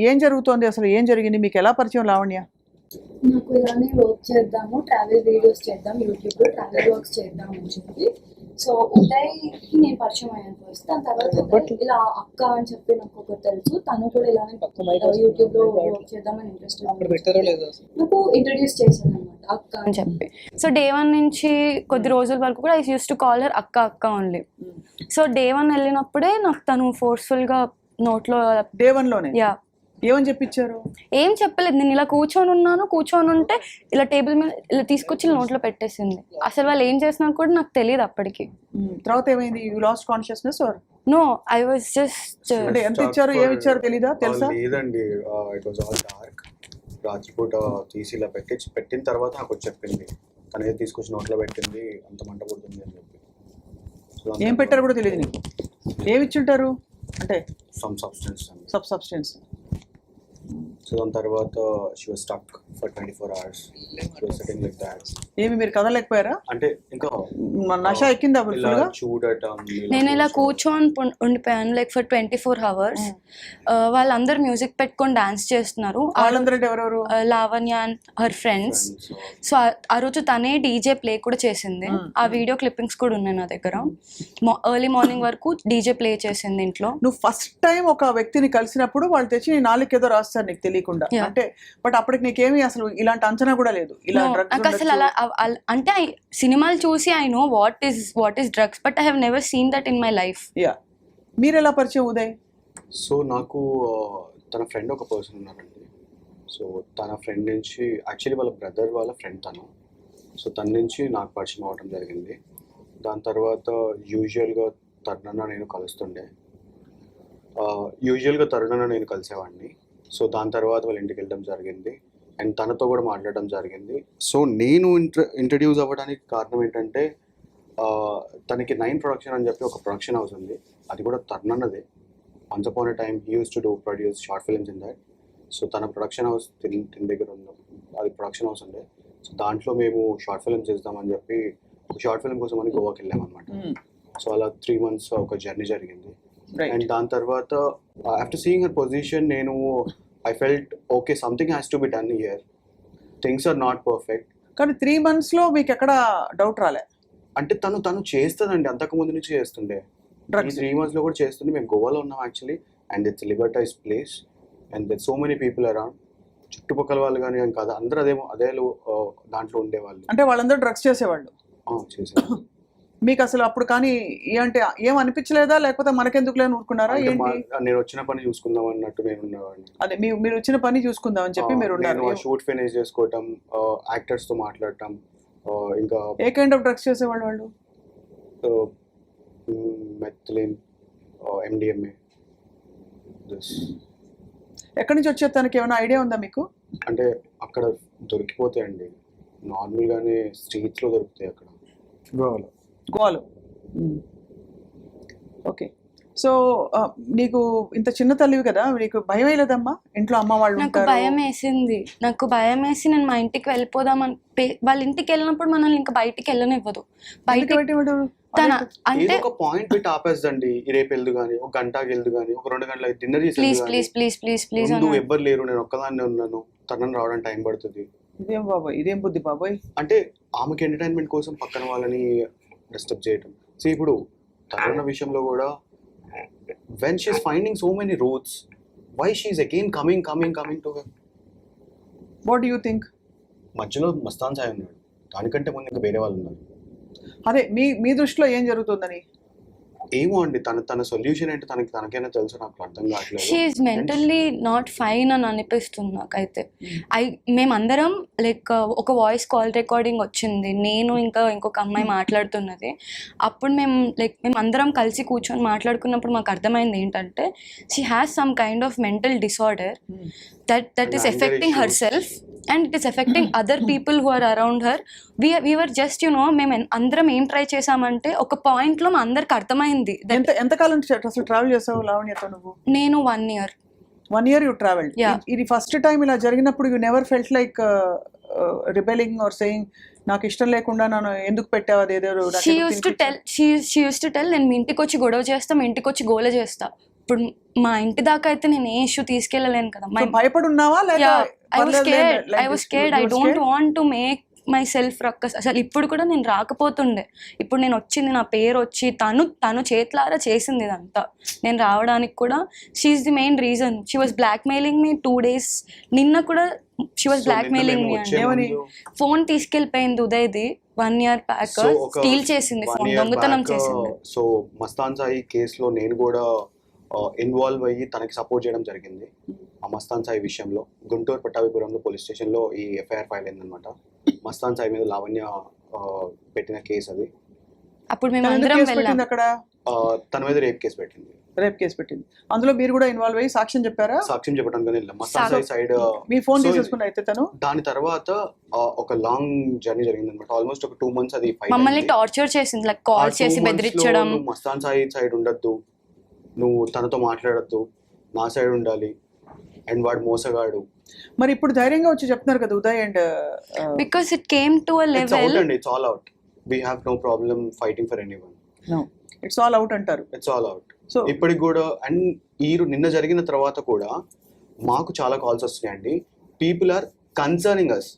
ఏం జరుగుతోంది అసలు? ఏం జరిగింది? మీకు ఎలా పరిచయం లావణ్య? నాకు ఇలానే వర్క్ చేద్దాము, ట్రావెల్ వీడియోస్ చేద్దాం, యూట్యూబ్లో ట్రావెల్ వర్క్స్ చేద్దాం అని చెప్పి. సో ఉదయ్కి నేను పరిచయం అయ్యాను ఫస్ట్. దాని తర్వాత ఉదయ్ ఇలా అక్క అని చెప్పి నాకు ఒకటి తెలుసు, తను కూడా ఇలానే యూట్యూబ్లో వర్క్ చేద్దామని ఇంట్రెస్ట్ నాకు ఇంట్రడ్యూస్ చేశాను అనమాట అక్క అని చెప్పి. సో డే 1 నుంచి కొద్ది రోజుల వరకు కూడా I use to call her అక్క అక్క ఓన్లీ. సో డే 1 వెళ్ళినప్పుడే నాకు తను ఫోర్స్ఫుల్గా నోట్లో డే 1లోనే యా ఏమని చెప్పించారు? ఏం చెప్పలేదు. నేను ఇలా కూర్చొని ఉంటే ఇలా టేబుల్ మీద ఇలా తీసుకొచ్చి నోట్లో పెట్టేసింది. అసలు వాళ్ళు ఏం చేస్తున్నారు కూడా నాకు తెలియదు అప్పటికి. తర్వాత ఏమైంది? You lost consciousness or no I was just అంటే ఎంత ఇచ్చారు ఏమి ఇచ్చారు తెలీదా? తెలుసా? లేదండి, ఇట్ వాజ్ ఆల్ డార్క్. రాత్రిపూట తీసి ఇలా పెట్టిన తర్వాత నాకు చెప్పింది, తనే తీసుకొచ్చి నోట్లో పెట్టింది, అంత మంట పుడుతుంది అని చెప్పి. ఏం పెట్టారు కూడా తెలియదు నీకు? ఏమి ఇచ్చుంటారు అంటే? Some substance. సో దాని తర్వాత she was stuck for 24 hours. She was sitting like that. ఏమి మీరు కదలేకపోయారా? అంటే ఇంకా నష ఎక్కిందా ఇలా చూడటం. నేను ఇలా కూర్చొని ఉండిపోయాను లైక్ ఫర్ 24 hours. వాళ్ళందరూ మ్యూజిక్ పెట్టుకొని డాన్స్ చేస్తున్నారు. వాళ్ళందరూ ఎవరెవరు? Lavanya and her friends. So ఆ రోజు తనే డీజే ప్లే కూడా చేసింది. ఆ వీడియో క్లిప్పింగ్స్ కూడా ఉన్నాయి నా దగ్గర. ఎర్లీ మార్నింగ్ వరకు డీజే ప్లే చేసింది ఇంట్లో. నువ్వు ఫస్ట్ టైం ఒక వ్యక్తిని కలిసినప్పుడు వాళ్ళు తెచ్చి నీ నాలుగు ఏదో రాస్తారు నీకు తెలియకుండా అంటే, బట్ అప్పటికి నీకేమి అసలు ఇలాంటి అంచనా కూడా లేదు ఇలా డ్రగ్స్ అసలు అలా అంటే సినిమాలు చూసి I know what is drugs, but I have never seen that in my life. Yeah, మీరు ఎలా పరిచయం ఉదయ్? సో నాకు తన ఫ్రెండ్ ఒక పర్సన్ ఉన్నారండి. సో తన ఫ్రెండ్ నుంచి యాక్చువల్లీ వాళ్ళ బ్రదర్ వాళ్ళ ఫ్రెండ్ తను. సో తన నుంచి నాకు పరిచయం అవ్వడం జరిగింది. దాని తర్వాత యూజువల్గా తరుణన్న నేను కలుస్తుండే. నేను కలిసేవాడిని. సో దాని తర్వాత వాళ్ళ ఇంటికి వెళ్ళడం జరిగింది అండ్ తనతో కూడా మాట్లాడడం జరిగింది. సో నేను ఇంట్రడ్యూస్ అవ్వడానికి కారణం ఏంటంటే, తనకి 9 ప్రొడక్షన్ అని చెప్పి ఒక ప్రొడక్షన్ హౌస్ ఉంది. అది కూడా తరుణన్నదే. Once upon a time he uses to produce short films in that. So తన ప్రొడక్షన్ హౌస్ తిన్ దగ్గర ఉంది, అది ప్రొడక్షన్ హౌస్ ఉండే. సో దాంట్లో మేము షార్ట్ ఫిల్మ్స్ చేద్దామని చెప్పి ఒక షార్ట్ ఫిల్మ్ కోసం అని గోవాకి వెళ్ళామన్నమాట. సో అలా 3 months ఒక జర్నీ జరిగింది. అండ్ దాని తర్వాత ఆఫ్టర్ సీయింగ్ హర్ పొజిషన్ నేను I felt okay, something has to be done here, things are not perfect. కానీ 3 months లో మీకు ఎక్కడ డౌట్ రాలే? అంటే తను చేస్తుందండి, అంతకు ముందు నుంచి చేస్తుండే. 3 months లో కూడా చేస్తుండే. మేము గోవాలో ఉన్నాం actually, and it's liberalised place and there so many people around. చుట్టుపక్కల వాళ్ళు కానీ కాదు, అందరూ అదే దాంట్లో ఉండేవాళ్ళు. అంటే వాళ్ళందరూ డ్రగ్స్ చేసేవాళ్ళు? చేసేవాళ్ళు. మీకు అసలు అప్పుడు కానీ ఏంటి ఏం అనిపించలేదా, లేకపోతే మనకెందుకు లేని ఊరుకున్నారా? నేను వచ్చిన పని చూసుకుందాం అన్నట్టు నేను ఉన్నవాడిని. అదే మీరు వచ్చిన పని చూసుకుందాం అని చెప్పి మీరు ఉన్నారు. షూట్ ఫినిష్ చేసుకోవటం, యాక్టర్స్ తో మాట్లాడటం. ఇంకా ఏ కైండ్ ఆఫ్ డ్రగ్స్ చేసేవాళ్ళు వాళ్ళు? Methylene, MDMA. ఎక్కడి నుంచి వచ్చే తనకి ఏమైనా ఐడియా ఉందా మీకు? అంటే అక్కడ దొరికిపోతాయండి, నార్మల్గానే స్ట్రీట్స్ లో దొరుకుతాయి అక్కడ గోవాలో. ఓకే. సో నీకు ఇంత చిన్న తల్లివి కదా, నీకు భయం వేయలేదమ్మా? ఇంట్లో అమ్మ వాళ్ళు నాకు భయం వేసింది. నాకు భయం వేసి నేను మా ఇంటికి వెళ్ళిపోదామని, వాళ్ళ ఇంటికి వెళ్ళినప్పుడు మనల్ని ఇంకా బయటికి వెళ్ళనివ్వదు. అంటే ఒక పాయింట్ పెట్టి ఆపేస్తండి, రేపు వెళ్దు కానీ, ఒక గంటకి వెళ్దు కానీ, ఒక 2 గంటలకి డిన్నర్ చేసి ప్లీజ్ ఎవ్వరు లేరు, నేను ఒక్కదాన్నే ఉన్నాను, తనని రావడానికి టైం పడుతుంది. ఇదేం బాబాయ్, ఇదేం బుద్ధి బాబాయ్? అంటే ఆమెకి ఎంటర్టైన్మెంట్ కోసం పక్కన వాళ్ళని డిస్టర్బ్ చేయటం. సో ఇప్పుడు తరుణ విషయంలో కూడా when she is finding so many roads, why she is again coming to her? What do you think? మధ్యలో మస్తాన్ సాయి ఉన్నాడు, దానికంటే ముందు ఇంకా వేరే వాళ్ళు ఉన్నారు. అదే మీ దృష్టిలో ఏం జరుగుతుందని? ఏమో అండి, తన సొల్యూషన్ ఏంటో తనకైనా తెలుసు, నాకు అర్థం కావట్లేదు. She is mentally not fine అని అనిపిస్తుంది నాకైతే. మేమందరం లైక్ ఒక వాయిస్ కాల్ రికార్డింగ్ వచ్చింది, నేను ఇంకా ఇంకొక అమ్మాయి మాట్లాడుతున్నది. అప్పుడు మేము అందరం కలిసి కూర్చొని మాట్లాడుకున్నప్పుడు మాకు అర్థమైంది ఏంటంటే, she has some kind of mental disorder that is affecting herself and it is affecting other people who are around her. We were just మేము అందరం ఏం ట్రై చేసామంటే, ఒక పాయింట్ లో మా అందరికి అర్థమైంది. ఎంతకాలం అసలు ట్రావెల్ చేసావు లావణ్యతో నువ్వు? నేను 1 year. 1 year you traveled? ఇది ఫస్ట్ టైం ఇలా జరిగినప్పుడు you never felt like rebelling or saying నాకు ఇష్టం లేకుండా నన్ను ఎందుకు పెట్టావు అదేదో? She used to tell నేను మీ ఇంటికి వచ్చి గొడవ చేస్తా, మీ ఇంటికి వచ్చి గోల చేస్తా, ఇప్పుడు మా ఇంటి దాకా అయితే నేను ఏ ఇష్యూ తీసుకెళ్ళలేను కదా. So, భయపడి ఉన్నావా లేక ఐ వాస్ పర్లేదులే, scared, like I was this, scared, you I were don't scared? Want to make my self ruckus. అసలు ఇప్పుడు కూడా నేను రాకపోతుండే, ఇప్పుడు నేను వచ్చింది, నా పేరు వచ్చి తను చేతులారా చేసింది ఇదంతా. నేను రావడానికి కూడా she's the main reason. She was blackmailing me 2 days. నిన్న కూడా she was blackmailing me అండి. ఏమని? ఫోన్ తీసుకెళ్ళిపోయింది ఉదయ్ది 1 year బ్యాక్, స్టీల్ చేసింది ఫోన్, దొంగతనం చేసింది. సో మస్తాన్ సాయి కేసులో నేను కూడా ఇన్వాల్వ్ అయ్యి తనకి సపోర్ట్ చేయడం జరిగింది. ఆ మస్తాన్ సాయి విషయంలో గుంటూరు పట్టాభిపురంలో పోలీస్ స్టేషన్లో ఈ ఎఫ్ఐఆర్ ఫైల్ అయిందనమాట. మస్తాన్ సాయి మీద లావణ్య పెట్టిన కేసు అది. అప్పుడు మేము తను ఎందుకు అందరం కేసు వెళ్ళాం. పెట్టింది అక్కడ? తన మీద రేప్ కేసు పెట్టింది. రేప్ కేసు పెట్టింది. అందులో మీరు కూడా ఇన్వాల్వ్ అయ్యి సాక్ష్యం చెప్పారా? సాక్ష్యం చెప్పడానికి వెళ్ళాం. మస్తాన్ సాయి సైడ్ మీ ఫోన్ So, తీసేసుకుని అయితే తను దాని తర్వాత ఒక లాంగ్ జర్నీ జరిగింది అనమాట. ఆల్మోస్ట్ ఒక 2 months అది fight మమ్మల్ని అయింది. టార్చర్ చేసింది, లైక్ కాల్ ఆ 2 చేసి months లో బెదిరించడం. నువ్వు మస్తాన్ సాయి సైడ్ ఉండొద్దు, నువ్వు తనతో మాట్లాడద్దు, నా సైడ్ ఉండాలి, అండ్ వాడు మోసగాడు. మరి ఇప్పుడు ధైర్యంగా వచ్చి చెప్తున్నారు కదా Uday and because it came to uh it's out level. అండి, it's all out. We have no problem fighting for anyone. It's all out అంటారు. It's all out. సో ఇప్పటికి కూడా అండ్ నిన్న జరిగిన తర్వాత కూడా మాకు చాలా కాల్స్ వస్తున్నాయండి. పీపుల్ ఆర్ కన్సర్నింగ్ అస్,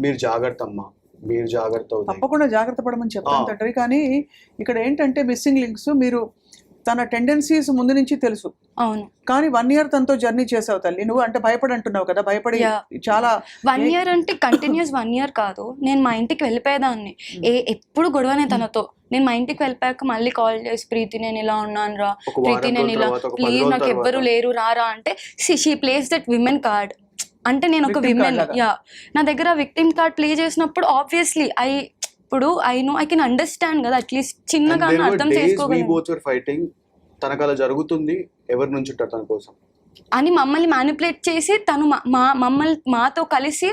మీరు జాగ్రత్త అమ్మా, మీరు జాగ్రత్త అవుతాయి. తప్పకుండా జాగ్రత్త పడమని చెప్తాను తండ్రి. కానీ ఇక్కడ ఏంటంటే మిస్సింగ్ లింక్స్, మీరు తన టెండెన్సీస్ ముందు నుంచి తెలుసు, అవును. కానీ 1 year తనతో జర్నీ చేసావు తల్లి. నువ్వు అంటే భయపడి అంటున్నావు కదా, భయపడి Yeah. చాలా 1 year అంటే కంటిన్యూస్ 1 year కాదు. నేను మా ఇంటికి వెళ్ళిపోయేదాన్ని, ఎప్పుడు గొడవనే తనతో. నేను మా ఇంటికి వెళ్ళిపోయాక మళ్ళీ కాల్ చేసి, ప్రీతి నేను ఇలా ఉన్నాను రా, ఒక వారం ప్రీతి నేను రోజుల ఇలా, తర్వాత, ఒక 10 ప్లీజ్ రోజుల నాకు ఎవ్వరు తర్వాత. లేరు రారా అంటే, she place that women card. అంటే నేను ఒక Victim card విమెన్, లాగా. యా, నా దగ్గర విక్టిమ్ కార్డ్ ప్లే చేసినప్పుడు ఆబ్వియస్లీ ఇప్పుడు I know, I can understand కదా, అట్లీస్ట్ చిన్నగా అర్థం చేసుకోగలను ఫైటింగ్. తనకు అలా జరుగుతుంది, ఎవరి నుంచి ఉంటారు తన కోసం అని మమ్మల్ని మ్యానిపులేట్ చేసి, తను మాతో కలిసి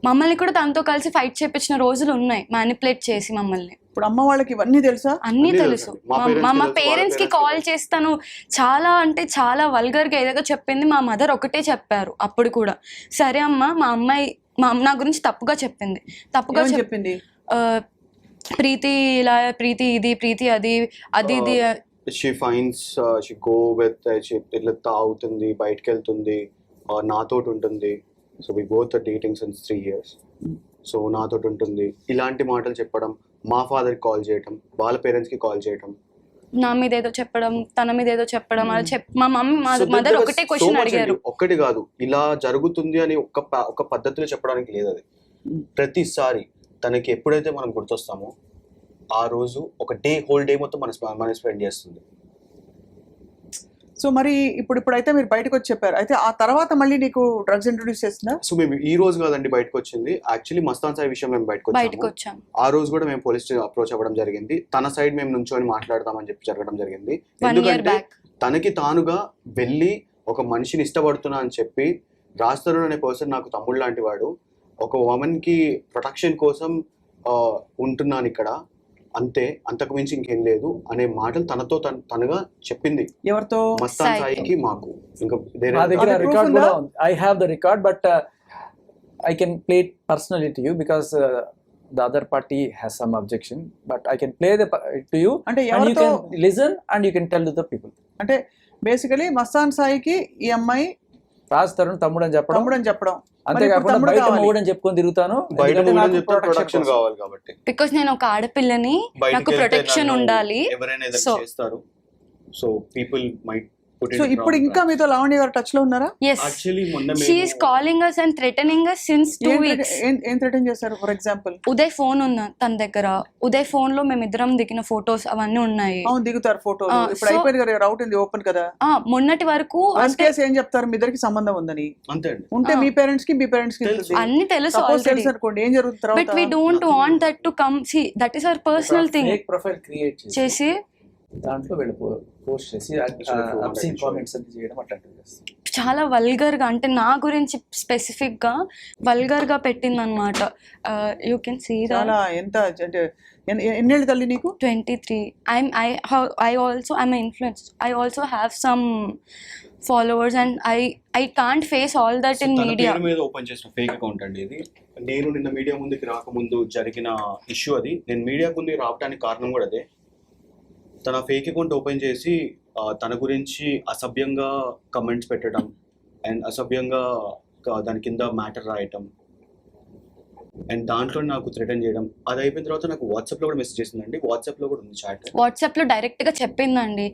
మమ్మల్ని కూడా తనతో కలిసి ఫైట్ చేపించిన రోజులు ఉన్నాయి, మ్యానిపులేట్ చేసి మమ్మల్ని. ఇప్పుడు అమ్మ వాళ్ళకి ఇవన్నీ తెలుసా? అన్నీ అన్నీ తెలుసు. తెలుసు. మా parents కి మా తెలుసు, పేరెంట్స్ కి వాళ్ళ కాల్ parents కి చేస్తాను, చాలా అంటే చాలా వల్గర్ గా ఏదేదో చెప్పింది. మా మదర్ ఒకటే చెప్పారు అప్పుడు కూడా, సరే అమ్మా, మా అమ్మాయి నా గురించి తప్పుగా చెప్పింది, తప్పుగా ఏమని చెప్పింది? ప్రీతి ఇలా, ప్రీతి ఇది, ప్రీతి అది ఇది. She fines, she go with, ఇట్లా తాగుతుంది, బయటకు వెళ్తుంది, నాతోటి ఉంటుంది. So we both dating since 3 years. సో నాతోటి ఉంటుంది, ఇలాంటి మాటలు చెప్పడం, మా ఫాదర్కి కాల్ చేయటం, వాళ్ళ పేరెంట్స్కి కాల్ చేయటం, నా మీద ఏదో చెప్పడం, తన మీద ఏదో చెప్పడం, అది మా mummy So mother there was ఒకటే so క్వశ్చన్ much అడిగారు. అండి. ఒక్కటి కాదు, ఇలా జరుగుతుంది అని ఒక పద్ధతిలో చెప్పడానికి లేదు అది. ప్రతిసారి తనకి ఎప్పుడైతే మనం గుర్తొస్తామో ఆ రోజు ఒక హోల్ డే మొత్తం మనం స్పెండ్ చేస్తుంది. సో మరి ఇప్పుడైతే మీరు బయటకు వచ్చి చెప్పారు, అయితే ఆ తర్వాత మళ్ళీ నీకు డ్రగ్స్ ఇంట్రొడ్యూస్ చేసిందా? సో మేము ఈ రోజు కాదండి బయటకు వచ్చింది, యాక్చువల్లీ మస్తాన్ సాయి విషయం మేము బయటకు వచ్చాం. ఆ రోజు కూడా మేము పోలీస్ అప్రోచ్ అవ్వడం జరిగింది. తన సైడ్ మేము నుంచొని మాట్లాడతామని చెప్పి జరగడం జరిగింది. 1 year ఎందుకంటే back. తనకి తానుగా వెళ్ళి ఒక మనిషిని ఇష్టపడుతున్నా అని చెప్పి, రాజ్ తరుణ్ అనే పర్సన్ నాకు తమ్ముడు లాంటి వాడు, ఒక ఉమెన్ కి ప్రొటెక్షన్ కోసం ఉంటున్నాను ఇక్కడ, అంతే, అంతకు మించి ఇంకేం లేదు అనే మాటలు తనగా చెప్పింది. ఎవరితో? మస్తాన్ సాయికి, మాకు. ఇంకా మా దగ్గర రికార్డ్ కూడా ఉంది. I have the record, but I can play it personally to you because the other party has some objection, but I can play to you అంటే and you ఎవరితో? can listen and you can tell to the people. అంటే basically Mastan సాయికి ఈ అమ్మాయి రాజ్ తరుణ్ తమ్ముడు అని చెప్పడం, తమ్ముడు అని చెప్పడం, అంతేకాకుండా తమ్ముడు బయట కావాలి. మొగుడు అని చెప్పుకొని తిరుగుతాను, బయట ఎందుకంటే నాకు ప్రొటెక్షన్ protection కోసం. కావాలి కాబట్టి. బికాస్ నేను ఒక ఆడపిల్లని, నాకు ప్రొటెక్షన్ ఉండాలి. ఎవరైనా ఏదైనా So- చేస్తారు, so people might put so ఇప్పుడు ఇంకా మీతో లావణ్య గారు టచ్ లో ఉన్నారా? Yes, యాక్చువల్లీ మొన్న she is calling us and threatening us since 2 weeks. ఏం థ్రెటన్ చేశారు? ఫర్ ఎగ్జాంపుల్ ఉదయ్ ఫోన్ ఉంది తన దగ్గర, ఉదయ్ ఫోన్ లో మేమిద్దరం దిగిన ఫొటోస్ అవన్నీ ఉన్నాయి. అవును, దిగుతారు ఫోటోలు. ఇప్పుడు so- అయిపోయింది కదా, రౌట్ ఉంది ఓపెన్ కదా. మొన్నటి వరకు అంటే కేసు ఏం చెప్తారు? మీ ఇద్దరికి సంబంధం ఉందని అంతే అండి. ఉంటే మీ పేరెంట్స్ కి తెలుసు. అన్ని తెలుసు సపోజ్ ఆల్రెడీ, తెలుసు అనుకోండి, ఏం జరుగుతుంది బట్ వీ తర్వాత? Don't want that to come. See, that is our personal thing. Fake profile create చేసి దాంట్లో వెళ్ళి పోస్ట్ చేసి అబ్సీన్ కామెంట్స్ అన్ని చేయడం అట్లాంటివి చేస్తారు. చాలా వల్గర్ గా, అంటే నా గురించి స్పెసిఫిక్ గా వల్గర్ గా పెట్టింది అనమాట. యూ కెన్ సీ చాలా ఎంత అంటే ఎన్నేళ్ళు తల్లి నీకు? 23. I also am an influencer. I also have some followers and I can't face all that in తన media. పేరు మీద ఓపెన్ చేసిన ఫేక్ అకౌంట్ అండి ఇది. నేను నిన్న మీడియా ముందుకి రాకముందు జరిగిన ఇష్యూ అది. నేను మీడియా ముందుకు రావడానికి కారణం కూడా అదే. తన ఫేక్ అకౌంట్ ఓపెన్ చేసి తన గురించి అసభ్యంగా కమెంట్స్ పెట్టడం అండ్ అసభ్యంగా దాని కింద మ్యాటర్ రాయటం అండ్ దాంట్లో నాకు థ్రెటన్ చేయడం. అది అయిపోయిన తర్వాత నాకు వాట్సాప్లో కూడా మెసేజ్ చేసిందండి. వాట్సాప్లో కూడా ఉంది చాట్. వాట్సాప్లో డైరెక్ట్గా చెప్పిందండి,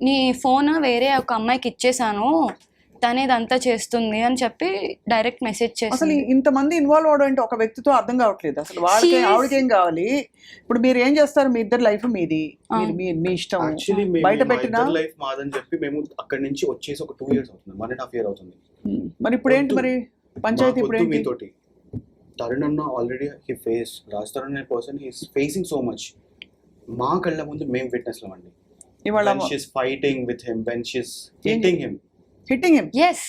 నీ ఫోన్ వేరే ఒక అమ్మాయికి ఇచ్చేసాను, తనే ఇదంతా చేస్తుంది అని చెప్పి డైరెక్ట్ మెసేజ్ అసలు చేసింది. ఇంతమంది ఇన్వాల్వ్ అవడం అంటే ఒక వ్యక్తితో అర్థం కావట్లేదు అసలు. వాళ్ళకి ఆవిడకేం కావాలి? ఇప్పుడు మీరు ఏం చేస్తారు? మీ ఇద్దరు లైఫ్ మీది, మీ ఇష్టం. యాక్చువల్లీ బయట పెట్టినా లైఫ్ మాదని చెప్పి మేము అక్కడి నుంచి వచ్చేసి ఒక 2 years అవుతుంది, 1.5 year అవుతుంది. మరి ఇప్పుడు ఏంటి మరి పంచాయతీ? ఇప్పుడు ఏంటి? మీతోటి తరుణ్ అన్న ఆల్రెడీ రాజ్ తరుణ్ అనే person he's facing so much. మా కళ్ళ ముందు మేము విట్నెస్లం అండి. ఇవాళ when she's fighting with him, when she's hitting him. Hitting him. Yes,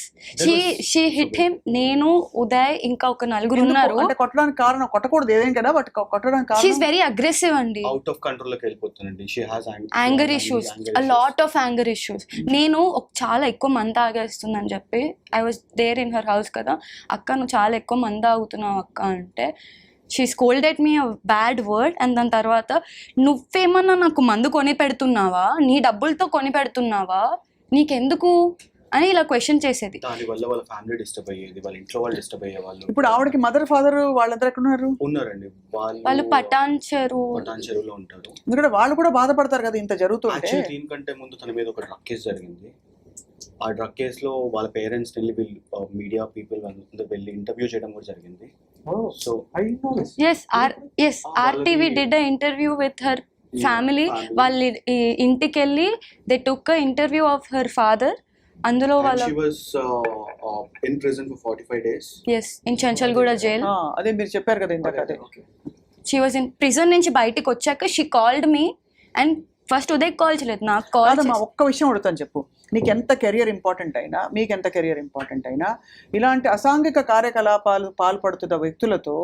she hit him. నేను, ఉదయ్, ఇంకా ఒక 4 ఉన్నారు. అంటే కొట్టడానికి కారణం, కొట్టకూడదు ఏదేం కదా, బట్ కొట్టడానికి షీఈస్ కారణం వెరీ అగ్రెసివ్ అండి. అవుట్ ఆఫ్ కంట్రోల్ లోకి వెళ్ళిపోతుందండి. She has anger issues, a lot of anger issues. నేను చాలా ఎక్కువ మంది తాగేస్తుందని చెప్పి I was there in her house కదా, అక్క నువ్వు చాలా ఎక్కువ మంది తాగుతున్నావు అక్క అంటే she scolded me a bad word. And దాని తర్వాత నువ్వేమన్నా నాకు మందు కొని పెడుతున్నావా, నీ డబ్బులతో కొని పెడుతున్నావా, నీకెందుకు అని ఇలా క్వశ్చన్ చేసేది. దాని వల్ల వాళ్ళ ఫ్యామిలీ డిస్టర్బ్ అయ్యేది, వాళ్ళ ఇంట్లో వాళ్ళు డిస్టర్బ్ అయ్యే వాళ్ళు. ఇప్పుడు ఆవిడకి మదర్ ఫాదర్ వాళ్ళందరూ ఎక్కడ ఉన్నారు? ఉన్నారండి, వాళ్ళు పటాన్ చెరువులో ఉంటారు. ఎందుకంటే వాళ్ళు కూడా బాధపడతారు కదా ఇంత జరుగుతుంటే. యాక్చువల్లీ దీనికంటే ముందు తన మీద ఒక డ్రగ్ కేసు జరిగింది. ఆ డ్రగ్ కేసులో వాళ్ళ పేరెంట్స్ వెళ్ళి మీడియా పీపుల్ అందరూ వెళ్ళి ఇంటర్వ్యూ చేయడం కూడా జరిగింది. So yes RTV did a interview with her family. వాళ్ళ ఇంటికి వెళ్ళి they took a interview of her father. అందులో వాళ్ళ she was in prison for 45 days. Yes, in Chanchalguda jail. అదే మీరు చెప్పారు కదా ఇందాక. అదే షీ వాజ్ ఇన్ ప్రిజన్ నుంచి బయటికి వచ్చాక she called me and first Uday call చేయలేదు, నాకు కాల్. కాదమ్మా, ఒక్క విషయం అడుగుతాను చెప్పు. నీకు ఎంత కెరియర్ ఇంపార్టెంట్ అయినా, మీకు ఎంత కెరియర్ ఇంపార్టెంట్ అయినా, ఇలాంటి అసాంఘిక కార్యకలాపాలు పాల్పడుతున్న వ్యక్తులతో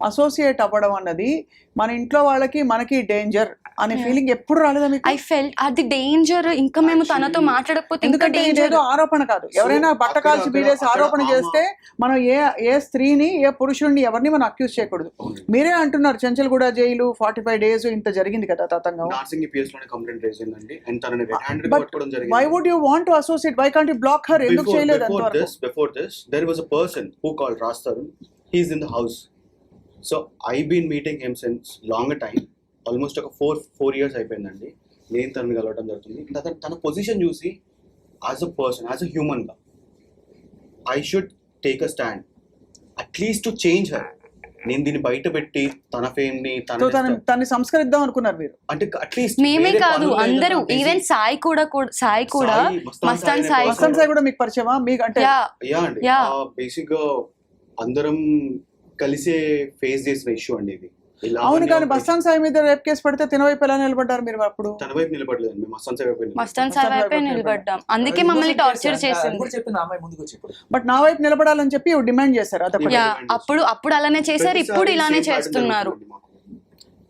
అసోసియేట్ అవ్వడం అన్నది మన ఇంట్లో వాళ్ళకి మనకి డేంజర్ అనే ఫీలింగ్ ఎప్పుడు రాలేదా మీకు? ఐ ఫెల్ట్ అది డేంజర్. ఇంకా మేము తనతో మాట్లాడకపోతే ఇంకా ఎందుకంటే డేంజర్. ఏదో ఆరోపణ కాదు, ఎవరైనా బట్ట కాల్చి బీడేసి ఆరోపణ చేస్తే మనం ఏ స్త్రీని, ఏ పురుషుడిని, ఎవరిని మనం అక్యూజ్ చేయకూడదు. మీరే అంటున్నారు చెంచల్గూడ జైలు 45 days ఇంత జరిగింది కదా తతంగం. నార్సింగ్ పిఎస్ లోనే కంప్లైంట్ రేజ్ అయిందండి అండ్ తనని రెడ్ హ్యాండెడ్ గా పట్టుకోవడం జరిగింది. Why would you want to associate? Why can't you block her? ఎందుకు చేయలేదు అంతవరకు? Before this there was a person who called Raj Tarun. He is in the house. So I've been meeting him since longer time. Almost ఒక 4 years అయిపోయిందండి నేను తనని కలవడం జరుగుతుంది. తన పొజిషన్ చూసి as a person, as a human గా I should take a stand at least to change her. నేను దీన్ని బయట పెట్టి తన ఫేమ్ ని తనని సంస్కరిద్దాం అనుకున్నారు మీరు? అంటే అట్లీస్ట్ మేమే కాదు అందరూ, ఈవెన్ సాయి కూడా మస్తాన్ సాయి కూడా మీకు పరిచయమా? మీకు అంటే యా అండి, బేసిక్ గా అందరం కలిసే ఫేస్ చేసిన ఇష్యూ అండి ఇది. అవును, కానీ మస్తాన్ సాయి మీద రేప్ కేసు పడితే తిన వైపు ఎలా నిలబడ్డారు మీరు? అప్పుడు తన వైపు నిలబడలేదు, మేము మస్తాన్ సాయి వైపే నిలబడ్డాం. అందుకే మమ్మల్ని టార్చర్ చేసింది. బట్ నా వైపు నిలబడాలని చెప్పి డిమాండ్ చేశారు. అప్పుడు అలానే చేశారు, ఇప్పుడు ఇలానే చేస్తున్నారు.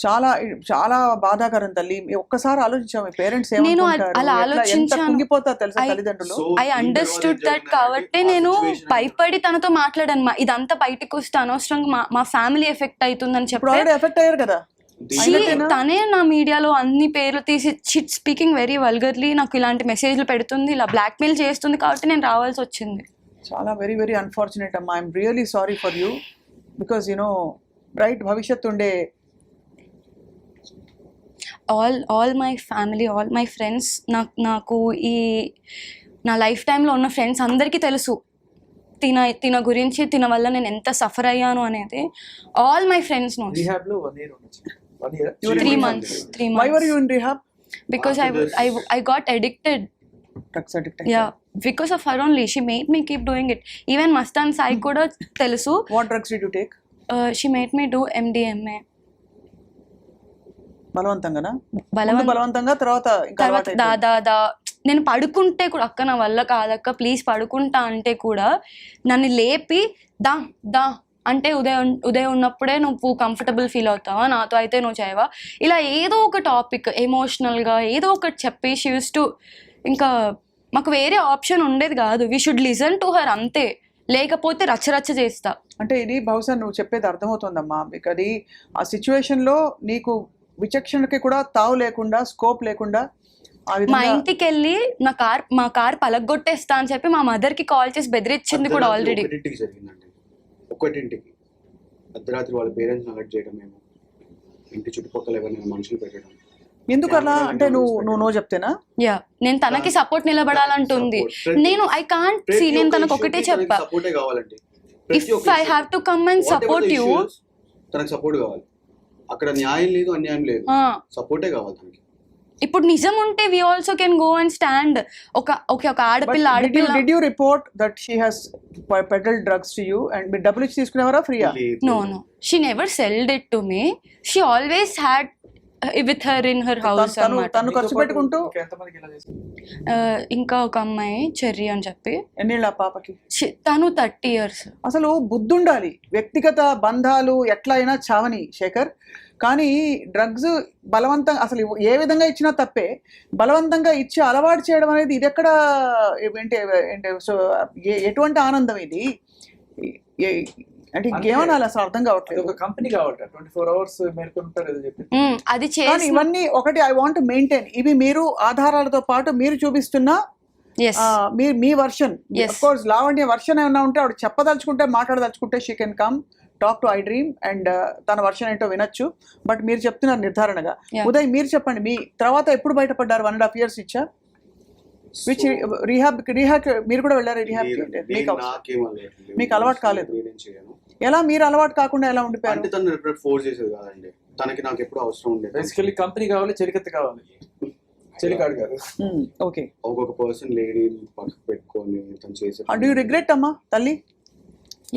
చాలా చాలా బాధాకరం తల్లి. ఒక్కసారి ఆలోచించాము పేరెంట్స్ నేను అలా ఆలోచించాను, కుంగిపోతారు తెలుసా తల్లిదండ్రులు. I understood that. కాబట్టి నేను భయపడి తనతో మాట్లాడాను. ఇదంతా బయటకు వస్తే అనవసరంగా మా ఫ్యామిలీ ఎఫెక్ట్ అవుతుందని చెప్పి ఎఫెక్ట్ అయ్యారు కదా. తనే నా మీడియాలో అన్ని పేర్లు తీసి స్పీకింగ్ వెరీ వల్గర్లీ నాకు ఇలాంటి మెసేజ్లు పెడుతుంది, ఇలా బ్లాక్మెయిల్ చేస్తుంది. కాబట్టి నేను రావాల్సి వచ్చింది. చాలా వెరీ వెరీ అన్ఫార్చునేట్ అమ్మా. I'm really sorry for you because you know bright భవిష్యత్తు ఉండే all my family, all my friends, నాకు ఈ నా లైఫ్ టైంలో ఉన్న ఫ్రెండ్స్ అందరికీ తెలుసు తిన గురించి, తిన వల్ల నేను ఎంత సఫర్ అయ్యాను అనేది. All my friends know. 3 months. Why were you in rehab? Because I got addicted. Drugs addict. Yeah, because of her only. She made me keep doing it. Even Mastan Sai kuda telusu. What drugs did you take? She made me do MDMA. బలవంతంగా తర్వాత దాదా నేను పడుకుంటే కూడా అక్క నా వల్ల కాదక్క please పడుకుంటా అంటే కూడా నన్ను లేపి దా అంటే ఉదయం ఉన్నప్పుడే నువ్వు కంఫర్టబుల్ ఫీల్ అవుతావా, నాతో అయితే నువ్వు చేయవా, ఇలా ఏదో ఒక టాపిక్ ఎమోషనల్గా ఏదో ఒకటి చెప్పి షీ యూస్ టు, ఇంకా మాకు వేరే ఆప్షన్ ఉండేది కాదు. We should listen to her అంతే, లేకపోతే రచ్చరచ్చ చేస్తా. అంటే ఇది బహుశా నువ్వు చెప్పేది అర్థమవుతుందమ్మా. మీకు అది ఆ సిచ్యువేషన్లో నీకు విచక్షణకి కూడా తావు లేకుండా, స్కోప్ లేకుండా ఆ మా విధంగా ఇంటికి వెళ్ళి మా కార్ పలగొట్టేస్తా అని చెప్పి మా మదర్ కి కాల్ చేసి బెదిరించింది కూడా ఆల్రెడీ. ఒకటింటికి జరిగిందండి, ఒకటింటికి అర్ధరాత్రి వాళ్ళ పేరెంట్స్ అలర్ట్ చేయడం, మేము ఇంటి చుట్టుపక్కల ఎవరైనా మనుషులు పెట్టడం. ఎందుకు అలా అంటే నువ్వు చెప్తేనా? యా, నేను తనకి సపోర్ట్ నిలబడాలంటుంది. నేను ఐ కాంట్ సీ, నేను తనకు ఒకటే చెప్పా, సపోర్టే కావాలండి. If I have to come and support you, తనకు సపోర్ట్ కావాలి. అక్కడ న్యాయం లేదు, అన్యాయం లేదు, సపోర్టే కావాలి తనకి. ఇప్పుడు నిజం ఉంటే we also can go and stand. ఒక ఆడపిల్ల Did you report that she has peddled drugs to you and మీరు డబ్బులు ఇచ్చి తీసుకునేవారా ఫ్రీయా? No, she never sold it to me. She always had with her in her house అన్నమాట. తను ఖర్చు పెట్టుకుంటూ. ఎంతమందికి ఇలా చేశారు? ఇంకా ఒక అమ్మాయి చెర్రీ అని చెప్పి, ఎన్నేళ్ళ ఆ పాపకి? తను 30 years. అసలు బుద్ధి ఉండాలి. వ్యక్తిగత బంధాలు ఎట్లా అయినా చావని శేఖర్, కానీ డ్రగ్స్ బలవంతంగా అసలు ఏ విధంగా ఇచ్చినా తప్పే. బలవంతంగా ఇచ్చి అలవాటు చేయడం అనేది ఇది ఎక్కడ సో ఎటువంటి ఆనందం ఇది? అంటే ఇంకేమనాలి అసలు అర్థం కావట్లేదు. ఒక కంపెనీ కావాలి 24 hours మేల్కొంటారు ఏదో చెప్పి. అది కానీ ఇవన్నీ ఒకటి ఐ వాంట్ మెయింటైన్. ఇవి మీరు ఆధారాలతో పాటు మీరు చూపిస్తున్న మీ version. Of course Lavanya version ఏమన్నా ఉంటే ఆవిడ చెప్పదలుచుకుంటే మాట్లాడదలుచుకుంటే she can come talk to iDream and తన వర్షన్ ఏంటో వినొచ్చు. బట్ మీరు చెప్తున్నారు నిర్ధారణగా. ఉదయ్ మీరు చెప్పండి, మీ తర్వాత ఎప్పుడు బయటపడ్డారు? 1.5 years ఇచ్చా విచ్ రీహాబ్ మీరు కూడా వెళ్ళారు రీహాబ్? మీకు అలవాటు కాలేదు. ఎలా మీరు అలవాటు కాకుండా ఎలా ఉండిపోయారు? అంటే తను ఫోర్స్ చేసేది కాదండి, తనకి నాకు ఎప్పుడు అవసరం ఉండేది. బేసికల్లీ కంపెనీ కావాలి, చెలికత్తి కావాలి, చెలికాడు కాదు. ఓకే, ఒక్కొక్క పర్సన్ లేడీ పక్కకు పెట్టుకొని తను చేసే. డూ యూ రిగ్రెట్ అమ్మా తల్లి?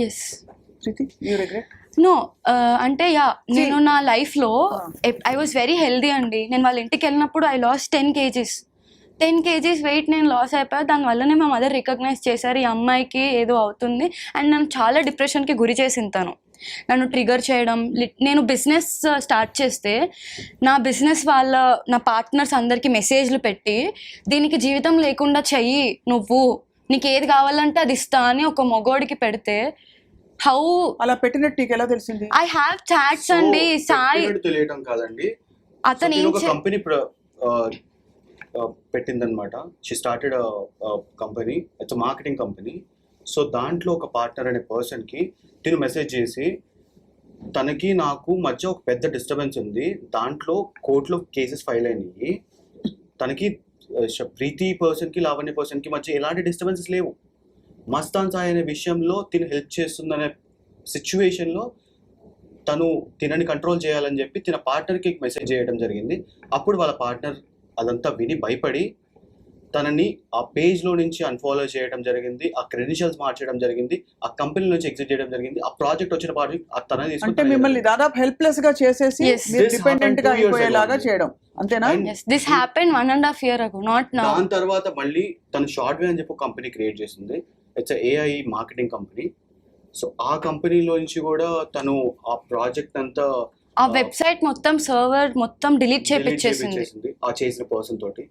Yes. Preethi, you regret? No, అంటే నేను నా లైఫ్లో ఐ వాజ్ వెరీ హెల్దీ అండి. నేను వాళ్ళ ఇంటికి వెళ్ళినప్పుడు ఐ లాస్ట్ 10 kgs వెయిట్ నేను లాస్ అయిపోయా. దానివల్లనే మా మదర్ రికగ్నైజ్ చేశారు ఈ అమ్మాయికి ఏదో అవుతుంది, అండ్ నన్ను చాలా డిప్రెషన్కి గురి చేసింది తను. నన్ను ట్రిగర్ చేయడం. నేను బిజినెస్ స్టార్ట్ చేస్తే నా పార్ట్నర్స్ అందరికీ మెసేజ్లు పెట్టి దీనికి జీవితం లేకుండా చెయ్యి, నువ్వు నీకు ఏది కావాలంటే అది ఇస్తా అని ఒక మగోడికి పెడితే హౌ అలా పెట్టినట్టు నీకు ఎలా తెలిసింది? ఐ హ్యావ్ చాట్స్ అండి. సాయి తెలియడం కాదండి, అతను ఒక కంపెనీ పెట్టిందనమాట. She started company, it's marketing company. So దాంట్లో ఒక పార్ట్నర్ అనే పర్సన్కి తిను మెసేజ్ చేసి తనకి నాకు మధ్య ఒక పెద్ద డిస్టర్బెన్స్ ఉంది, దాంట్లో కోర్టులో కేసెస్ ఫైల్ అయినాయి, తనకి ప్రీతి పర్సన్కి లావణ్య పర్సన్కి మధ్య ఎలాంటి డిస్టర్బెన్సెస్ లేవు, మస్తాన్ సాయి అనే విషయంలో తిను హెల్ప్ చేస్తుందనే సిచ్యువేషన్లో తను తినని కంట్రోల్ చేయాలని చెప్పి తిన పార్ట్నర్కి మెసేజ్ చేయడం జరిగింది. అప్పుడు వాళ్ళ పార్ట్నర్ అదంతా విని భయపడి తనని ఆ పేజ్లో నుంచి అన్ఫాలో చేయడం జరిగింది, ఆ క్రెడెన్షియల్స్ మార్చడం జరిగింది, ఆ కంపెనీ నుంచి ఎగ్జిట్ చేయడం జరిగింది. ఆ ప్రాజెక్ట్ వచ్చిన ప్రాజెక్ట్ తనని అంటే తీసుకుంటే మిమ్మల్ని దాదాపు హెల్ప్లెస్ గా చేసేసి డిపెండెంట్ గా అయిపోయేలాగా చేయడం, అంతేనా? This happen 1.5 year ago, not now. దాని తర్వాత మళ్ళీ తను షార్ట్ వే అని చెప్పి కంపెనీ క్రియేట్ చేసింది. It's AI marketing company. So ఆ కంపెనీలో నుంచి కూడా తను ఆ ప్రాజెక్ట్ అంతా ఆ వెబ్సైట్ మొత్తం సర్వర్ మొత్తం డిలీట్ చేపించేసింది ఆ చేసిన పర్సన్ తోటి.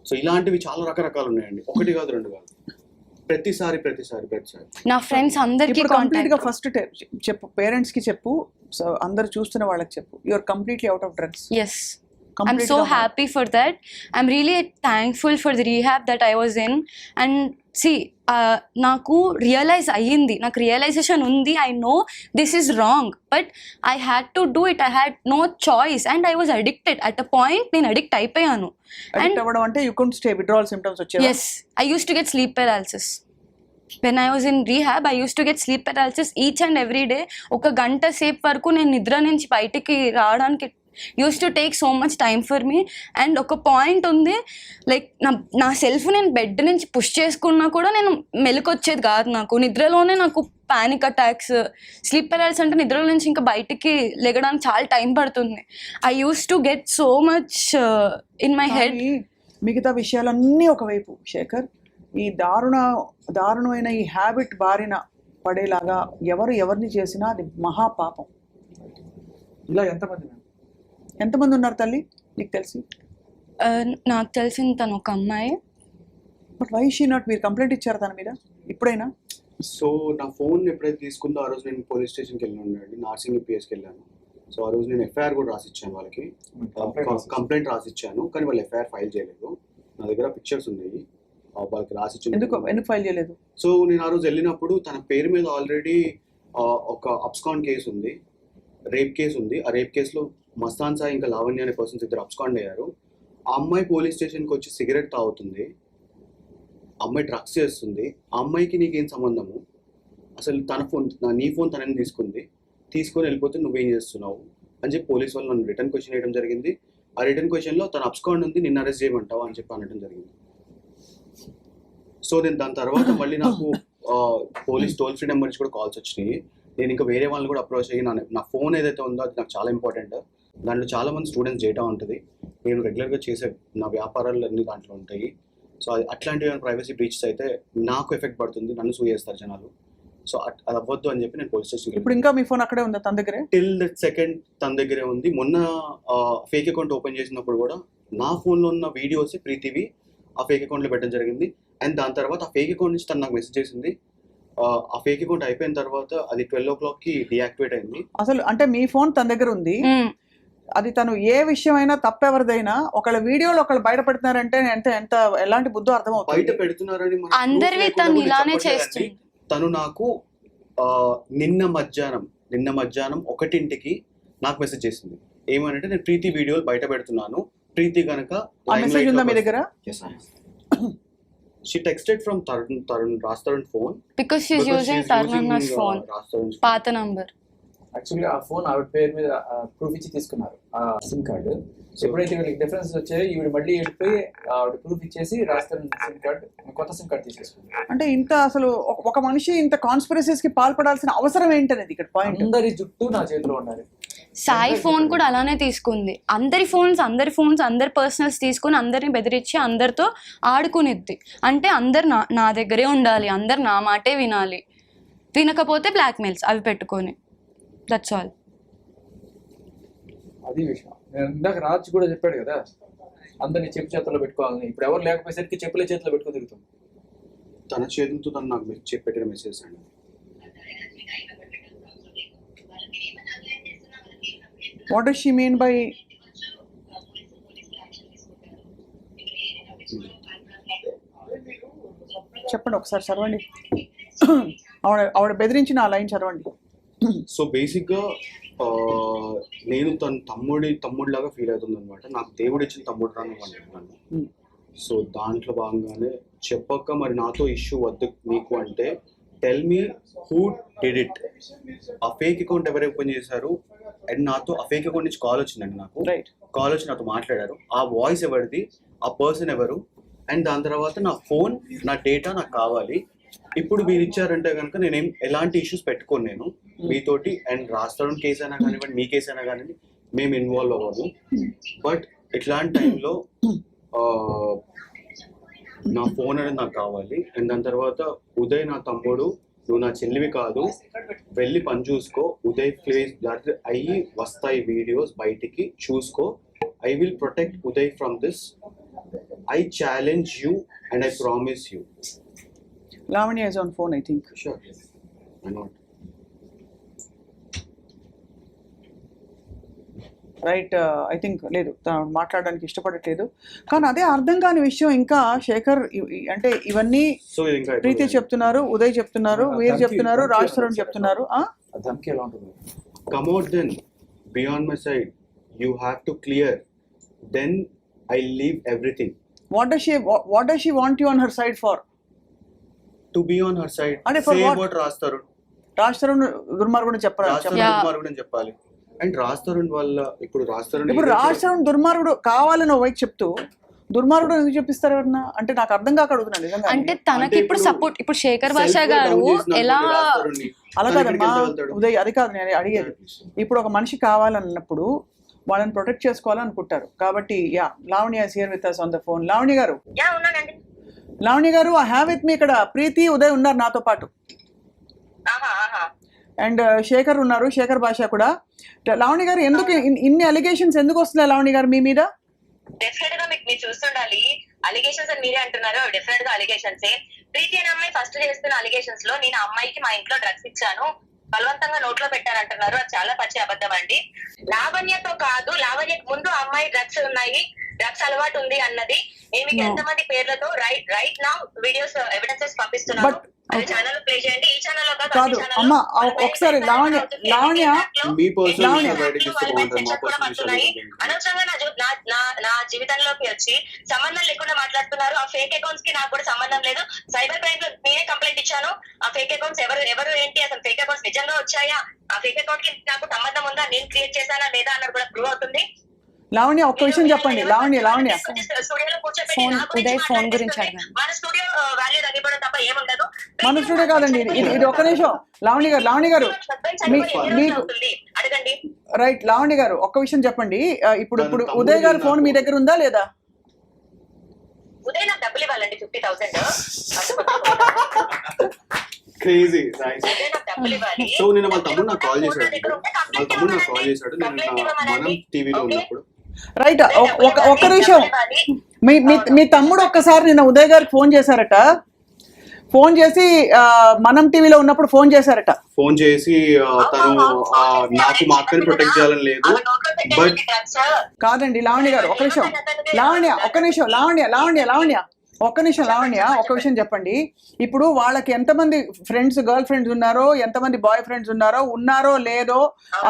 సో ఇలాంటివి చాలా రకరకాలు ఉన్నాయండి, ఒకటి కాదు రెండు కాదు, ప్రతిసారి. నా ఫ్రెండ్స్ అందరికీ కంప్లీట్ గా ఫస్ట్ చెప్పు, పేరెంట్స్ కి చెప్పు, సో అందరు చూస్తున్న వాళ్ళకి చెప్పు, you are completely out of drugs. Yes, I'm so happy for that. I'm really thankful for the rehab that I was in. And see, నాకు రియలైజ్ అయ్యింది, నాకు రియలైజేషన్ ఉంది. I know this is wrong, but I had to do it. I had no choice and I was addicted. At a point నేను addict అయిపోయాను. Addict అవ్వడం అంటే you couldn't stay, withdrawal symptoms వచ్చేవా? Yes, I used to get sleep paralysis. When I was in rehab, I used to get sleep paralysis each and every day. ఒక గంట సేపు వరకు నేను నిద్ర నుంచి బయటికి రావడానికి used to take so much time for me. And ఒక పాయింట్ ఉంది, లైక్ నా సెల్ఫ్ నేను బెడ్ నుంచి పుష్ చేసుకున్నా కూడా నేను మెలకొచ్చేది కాదు. నాకు నిద్రలోనే నాకు పానిక్ అటాక్స్, స్లీప్ పెరాలిసిస్ అంటే నిద్రలో నుంచి ఇంకా బయటికి లెగడానికి చాలా టైం పడుతుంది. I use to get so much in my head. మిగతా విషయాలన్నీ ఒకవైపు శేఖర్, ఈ దారుణమైన ఈ హ్యాబిట్ బారిన పడేలాగా ఎవరిని చేసినా అది మహాపాపం. ఇలా ఎంతమంది ఉన్నారు తల్లి నీకు తెలిసి? నాకు తెలిసిన తను ఒక అమ్మాయి. బట్ వై షీ నాట్, మీరు కంప్లైంట్ ఇచ్చారు తన మీద ఇప్పుడైనా? సో నా ఫోన్ ఎప్పుడైతే తీసుకుందో ఆ రోజు నేను పోలీస్ స్టేషన్కి వెళ్ళి ఉండండి, నార్సింగ్ పిఎస్కి వెళ్ళాను. సో ఆ రోజు నేను ఎఫ్ఐఆర్ కూడా రాసిచ్చాను వాళ్ళకి, కంప్లైంట్ రాసిచ్చాను, కానీ వాళ్ళు ఎఫ్ఐఆర్ ఫైల్ చేయలేదు. నా దగ్గర పిక్చర్స్ ఉన్నాయి వాళ్ళకి రాసిచ్చాను. ఎందుకు ఫైల్ చేయలేదు? సో నేను ఆ రోజు వెళ్ళినప్పుడు తన పేరు మీద ఆల్రెడీ ఒక అబ్స్కాండ్ కేసు ఉంది, రేప్ కేసు ఉంది. ఆ రేప్ కేసులో మస్తాన్ సాయి ఇంకా లావణ్య అనే పర్సన్స్ ఇద్దరు అబ్స్కాండ్ అయ్యారు. ఆ అమ్మాయి పోలీస్ స్టేషన్కి వచ్చి సిగరెట్ తాగుతుంది, అమ్మాయి డ్రగ్స్ చేస్తుంది. ఆ అమ్మాయికి నీకేం సంబంధము? అసలు తన ఫోన్ నీ ఫోన్ తనని తీసుకొని వెళ్ళిపోతే నువ్వేం చేస్తున్నావు అని చెప్పి పోలీస్ వాళ్ళు నన్ను రిటర్న్ క్వశ్చన్ వేయడం జరిగింది. ఆ రిటర్న్ క్వశ్చన్లో తన అబ్స్కాండ్ ఉంది, నిన్ను అరెస్ట్ చేయమంటావా అని చెప్పి అనడం జరిగింది. సో నేను దాని తర్వాత మళ్ళీ నాకు పోలీస్ టోల్ ఫ్రీ నెంబర్ నుంచి కూడా కాల్స్ వచ్చినాయి. నేను ఇంకా వేరే వాళ్ళని కూడా అప్రోచ్ అయ్యి నా ఫోన్ ఏదైతే ఉందో అది నాకు చాలా ఇంపార్టెంట్. దాంట్లో చాలా మంది స్టూడెంట్స్ డేటా ఉంటుంది, నేను రెగ్యులర్గా చేసే నా వ్యాపారాలు అన్ని దాంట్లో ఉంటాయి. సో అట్లాంటివి ప్రైవసీ బ్రీచెస్ అయితే నాకు ఎఫెక్ట్ పడుతుంది, నన్ను సూ చేస్తారు జనాలు. సో అది అవ్వద్దు అని చెప్పి నేను పోలీస్ స్టేషన్. ఇప్పుడు ఇంకా మీ ఫోన్ అక్కడే ఉందా తన దగ్గరే? టిల్ దట్ సెకండ్ తన దగ్గరే ఉంది. మొన్న ఫేక్ అకౌంట్ ఓపెన్ చేసినప్పుడు కూడా నా ఫోన్లో ఉన్న వీడియోస్ ప్రీతివి ఆ ఫేక్ అకౌంట్లో పెట్టడం జరిగింది. అండ్ దాని తర్వాత ఆ ఫేక్ అకౌంట్ నుంచి తను నాకు మెసేజ్ చేసింది. ఆ ఫేక్ అకౌంట్ అయిపోయిన తర్వాత అది 12 o'clockకి డియాక్టివేట్ అయింది. అసలు అంటే మీ ఫోన్ తన దగ్గర ఉంది, అది తను ఏ విషయమైనా తప్పెవరిదైనా ఒకళ్ళ వీడియోలో ఒకళ్ళు బయట పెడుతున్నారంటే ఎంత ఎలాంటి బుద్ధో అర్థమవుతుంది. బయట పెడుతున్నారని అందరివి తను ఇలానే చేస్తుంది. తను నాకు నిన్న మధ్యాహ్నం 1:00కి నాకు మెసేజ్ చేసింది. ఏమనంటే నేను ప్రీతి వీడియోలు బయట పెడుతున్నాను, ప్రీతి కనుక మెసేజ్ ఉందా మీ దగ్గర? She texted from Raj Tarun phone because she's using Tarun's phone, పాత నంబర్. యాక్చువల్లీ ఆ ఫోన్ ఆవిడ పేరు మీద ప్రూఫ్ ఇచ్చి తీసుకున్నారు ఆ సిమ్ కార్డు. ఎప్పుడైతే వీళ్ళకి డిఫరెన్స్ వచ్చాయో ఈవిడ మళ్ళీ వెళ్ళిపోయి ఆవిడ ప్రూఫ్ ఇచ్చేసి రాస్తారు సిమ్ కార్డు, కొత్త సిమ్ కార్డు తీసేసుకున్నారు. అంటే ఇంత అసలు ఒక మనిషి ఇంత కాన్స్పిరసీస్ కి పాల్పడాల్సిన అవసరం ఏంటనేది ఇక్కడ పాయింట్. అందరి జుట్టు నా చేతిలో ఉండాలి. సాయి ఫోన్ కూడా అలానే తీసుకుంది. అందరి ఫోన్స్ అందరి పర్సనల్స్ తీసుకుని అందరిని బెదిరించి అందరితో ఆడుకునిద్ది. అంటే అందరు నా దగ్గరే ఉండాలి, అందరు నా మాటే వినాలి, వినకపోతే బ్లాక్మెయిల్స్ అవి పెట్టుకొని. That's all. అది విషయం. నేను ఇందాక రాజ్ కూడా చెప్పాడు కదా, అందరినీ చెప్పు చేతుల్లో పెట్టుకోవాలని. ఇప్పుడు ఎవరు లేకపోయేసరికి చెప్పులే చేతిలో పెట్టుకుని తిరుగుతుంది. తన చేతులతో తను నాకు పెట్టిన మెసేజ్ అండి. What does she mean by? చెప్పండి ఒకసారి చదవండి. ఆవిడ బెదిరించిన ఆ లైన్ చదవండి. సో బేసిక్గా నేను తన తమ్ముడిలాగా ఫీల్ అవుతుంది అనమాట. నాకు దేవుడు ఇచ్చిన తమ్ముడు రాను. సో దాంట్లో భాగంగానే చెప్పక మరి నాతో ఇష్యూ వద్దు మీకు అంటే tell me who did it. ఆ ఫేక్ అకౌంట్ ఎవరు ఓపెన్ చేశారు అండ్ నాతో ఆ ఫేక్ అకౌంట్ నుంచి కాల్ వచ్చిందండి. నాకు కాల్ వచ్చి నాతో మాట్లాడారు. ఆ వాయిస్ ఎవరిది, ఆ పర్సన్ ఎవరు, అండ్ దాని తర్వాత నా ఫోన్ నా డేటా నాకు కావాలి. ఇప్పుడు మీరు ఇచ్చారంటే కనుక నేనేం ఎలాంటి ఇష్యూస్ పెట్టుకోను నేను మీతోటి. అండ్ రాస్తాడు కేసు అయినా కానివ్వండి, మీ కేసు అయినా కానివ్వండి, మేము ఇన్వాల్వ్ అవ్వము. బట్ ఇట్లాంటి టైంలో నా ఫోన్ అనేది నాకు కావాలి. అండ్ దాని తర్వాత ఉదయ్ నా తమ్ముడు, నువ్వు నా చెల్లివి కాదు, వెళ్ళి పని చూసుకో. ఉదయ్ ప్లేస్ అయ్యి వస్తాయి వీడియోస్ బయటికి, చూసుకో. I will protect Uday from this. I challenge you and I promise you. Lavanya is on phone, I think. Sure. Why not? Right. I think లేదు, తను మాట్లాడడానికి ఇష్టపడట్లేదు. కానీ అదే అర్థం కాని విషయం ఇంకా శేఖర్ అంటే ఇవన్నీ ప్రీతి చెప్తున్నారు, ఉదయ్ చెప్తున్నారు, వీర్ చెప్తున్నారు, రాజ్ తరుణ్ చెప్తున్నారు. Come out then, be on my side. You have to clear. Then I leave everything. What does she want you on her side for? To be on her side. Say about Raj Tarun. Raj Tarun దుర్మార్గుడు చెప్పాలి. And Raj Tarun వల్ల ఇప్పుడు రాజ్ తరుణ్ దుర్మార్గుడు కావాలని వైపు చెప్తూ దుర్మార్గుడు ఎందుకు చెప్పిస్తారు ఎవరన్నా అంటే నాకు అర్థం కాక అడుగుతున్నాను నిజంగా. అంటే తనకి ఇప్పుడు సపోర్ట్, ఇప్పుడు శేఖర్ భాష గారు ఎలా అలా కాదమ్మా ఉదయ్, అది కాదు నేను అడిగేది. ఇప్పుడు ఒక మనిషి కావాలన్నప్పుడు వాళ్ళని ప్రొటెక్ట్ చేసుకోవాలనుకుంటారు. కాబట్టి Lavanya is here with us on the phone. Lavanya గారు ఐ హ్యావ్ విత్ మీ ఇక్కడ ప్రీతి, ఉదయ్ ఉన్నారు నాతో పాటు. అండ్ శేఖర్ ఉన్నారు, శేఖర్ భాష కూడా. లావణ్య గారు ఎందుకు ఇన్ని అలిగేషన్స్ ఎందుకు వస్తున్నాయి లావణ్య గారు మీ మీద? డెఫినెట్ గా మీరు చూస్తుండాలి. అలిగేషన్స్ అని మీరే అంటున్నారు, డెఫినెట్ గా అలిగేషన్స్. ప్రీతి అనే అమ్మాయి ఫస్ట్ చేస్తున్న అలిగేషన్స్ లో నేను అమ్మాయికి మా ఇంట్లో డ్రగ్స్ ఇచ్చాను, బలవంతంగా నోట్లో పెట్టారంటున్నారు. అది చాలా పచ్చి అబద్ధం అండి. లావణ్యతో కాదు, లావణ్యకు ముందు అమ్మాయి డ్రగ్స్ ఉన్నాయి, డ్రగ్స్ అలవాటు ఉంది అన్నది నేను మీకు No. ఎంతమంది పేర్లతో రైట్ నౌ వీడియోస్ ఎవిడెన్సెస్ పంపిస్తున్నాను. But- అది ఛానల్ ప్లే చేయండి. ఈ ఛానల్ కాదు అమ్మ, ఒకసారి లావణ్య మీ పర్సనల్ లావణ్య. విషయాలు బయటకి ఇస్తే బాగుంటుంది. మా పర్సనల్ విషయాలు ఏంటి? అనవసరంగా నా జీవితంలోకి వచ్చి సంబంధం లేకుండా మాట్లాడుతున్నారు. ఆ ఫేక్ అకౌంట్స్ కి నాకు కూడా సంబంధం లేదు. సైబర్ క్రైమ్ లో నేనే కంప్లైంట్ ఇచ్చాను. ఆ ఫేక్ అకౌంట్స్ ఎవరు ఏంటి, అసలు ఫేక్ అకౌంట్స్ నిజంగా వచ్చాయా, ఆ ఫేక్ అకౌంట్ కి నాకు సంబంధం ఉందా, నేను క్రియేట్ చేశానా లేదా అన్నది కూడా ప్రూవ్ అవుతుంది. లావణ్య ఒక్క విషయం చెప్పండి. లావణ్య స్టూడియోలో కూర్చోబెట్టి ఫోన్, నా గురించి ఉదయ్ ఫోన్ గురించి మాట్లాడిస్తుంటే అడగండి. మన స్టూడియో వాల్యూ తగ్గిపోవడం తప్ప ఏముండదు. మన స్టూడియో కాదండి ఇది ఒక్క నిమిషం. లావణ్య గారు మీకు అడగండి. రైట్. లావణ్య గారు ఒక్క విషయం చెప్పండి. ఇప్పుడు ఉదయ్ గారి ఫోన్ మీ దగ్గర ఉందా లేదా? ఉదయ్ నాకు డబ్బులు ఇవ్వాలండి 50,000. క్రేజీ. ఉదయ్ నాకు డబ్బులు ఇవ్వాలి. సో నేను వాళ్ళ తమ్ముడు నాకు కాల్ చేశాడు. నేను మనం టీవీలో ఉన్నప్పుడు. రైట్. ఒక్క నిమిషం. మీ తమ్ముడు ఒక్కసారి నిన్న ఉదయ్ గారికి ఫోన్ చేశారట. ఫోన్ చేసి మనం టీవీలో ఉన్నప్పుడు ఫోన్ చేశారట. ఫోన్ చేసి తను నాకు మా అక్కని ప్రొటెక్ట్ చేయాలని లేదు. బట్ కాదండి లావణ్య గారు ఒక్క నిమిషం. లావణ్య ఒక్క నిమిషం. ఒక్క విషయం చెప్పండి. ఇప్పుడు వాళ్ళకి ఎంతమంది గర్ల్ ఫ్రెండ్స్ ఉన్నారో, ఎంతమంది బాయ్ ఫ్రెండ్స్ ఉన్నారో లేదో,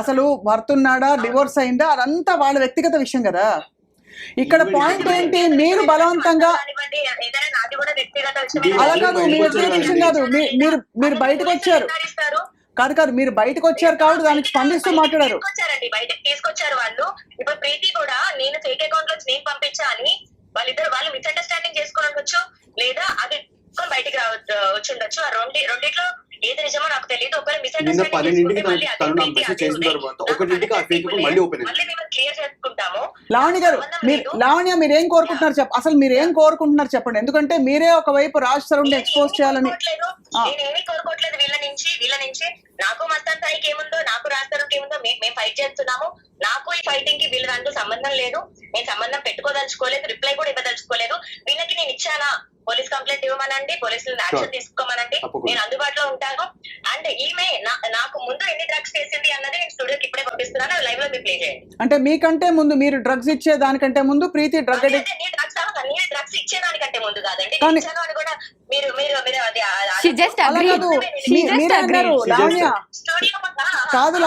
అసలు భర్త ఉన్నాడా, డివోర్స్ అయిందా, అదంతా వాళ్ళ వ్యక్తిగత విషయం కదా. ఇక్కడ పాయింట్ ఏంటి, మీరు బలవంతంగా అలా కాదు, మీ వ్యక్తిగత విషయం కాదు. మీరు బయటకు వచ్చారు కాదు మీరు బయటకు వచ్చారు కాబట్టి దానికి స్పందిస్తూ మాట్లాడారు. బయటకు తీసుకొచ్చారు వాళ్ళు. ఇప్పుడు ప్రీతి కూడా నేను ఫేక్ అకౌంట్ లో నేను పంపించా అని వాళ్ళు మిస్అండర్స్టాండింగ్ చేసుకుని ఉండొచ్చు, లేదా అది బయటికి వచ్చి ఉండొచ్చు. ఆ రెండిట్లో ఏది నిజమో నాకు తెలియదు. ఒకవేళ నిన్న 10:00 తను నాకు మెసేజ్ మిస్అండర్స్టాండింగ్ చేసిన తర్వాత 1:00 ఆ ఫేక్ మళ్ళీ ఓపెన్ అయింది. మేము క్లియర్ చేసుకుంటాము. లావణ్య గారు లావణ్య మీరు ఏం కోరుకుంటున్నారు అసలు మీరు ఏం కోరుకుంటున్నారు చెప్పండి. ఎందుకంటే మీరే ఒకవైపు రాజ్ తరుణ్ ఎక్స్పోజ్ చేయాలని. నేనేమి కోరుకోవట్లేదు వీళ్ళ నుంచి. నాకు మస్తాన్ సాయికి ఏముందో, నాకు రాజ్ తరుణ్కి ఏముందో మేము ఫైట్ చేస్తున్నాము. నాకు ఈ ఫైటింగ్ కి వీళ్ళ దాంట్లో సంబంధం లేదు. నేను సంబంధం పెట్టుకోదలుచుకోలేదు, రిప్లై కూడా ఇవ్వదలుచుకోలేదు. వీళ్ళకి నేను ఇచ్చానా, పోలీస్ కంప్లైంట్ ఇవ్వమనండి, పోలీసులు యాక్షన్ తీసుకోమనండి, నేను అందుబాటులో ఉంటాను. అండ్ ఈమె నాకు ముందు ఎన్ని డ్రగ్స్ చేసింది అన్నది నేను స్టూడియోకి ఇప్పుడే పంపిస్తున్నాను. అది లైవ్ లో మీరు ప్లే చేయండి. అంటే మీకంటే ముందు, మీరు డ్రగ్స్ ఇచ్చే దానికంటే ముందు ప్రీతి డ్రగ్ అడిక్ట్. నేను డ్రగ్స్ ఇచ్చేదానికంటే ముందు కాదండి, కానీ- ఇచ్చాను అని కూడా మీరు అది She just అలా agreed. కాదు. She just మీరే అన్నారు agreed. లావణ్య. స్టూడియో కాదు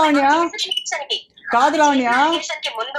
లావణ్య. ముందు